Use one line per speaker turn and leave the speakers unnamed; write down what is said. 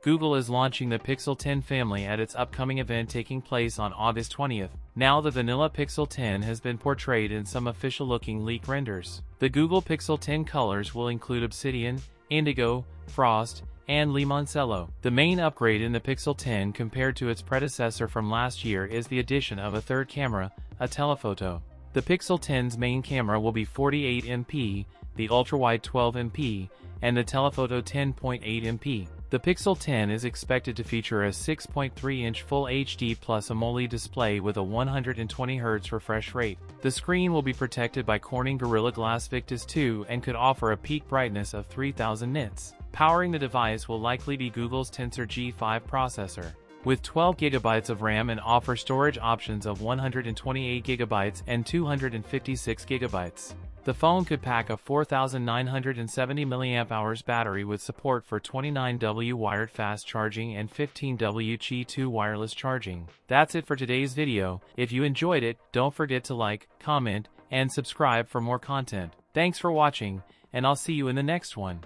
Google is launching the Pixel 10 family at its upcoming event taking place on August 20th. Now the vanilla Pixel 10 has been portrayed in some official-looking leak renders. The Google Pixel 10 colors will include Obsidian, Indigo, Frost, and Limoncello. The main upgrade in the Pixel 10 compared to its predecessor from last year is the addition of a third camera, a telephoto. The Pixel 10's main camera will be 48 MP, the ultrawide 12 MP, and the telephoto 10.8 MP. The Pixel 10 is expected to feature a 6.3-inch Full HD Plus AMOLED display with a 120Hz refresh rate. The screen will be protected by Corning Gorilla Glass Victus 2 and could offer a peak brightness of 3000 nits. Powering the device will likely be Google's Tensor G5 processor, with 12 GB of RAM and offer storage options of 128 GB and 256 GB. The phone could pack a 4,970 mAh battery with support for 29W wired fast charging and 15W Qi 2 wireless charging. That's it for today's video. If you enjoyed it, don't forget to like, comment, and subscribe for more content. Thanks for watching, and I'll see you in the next one.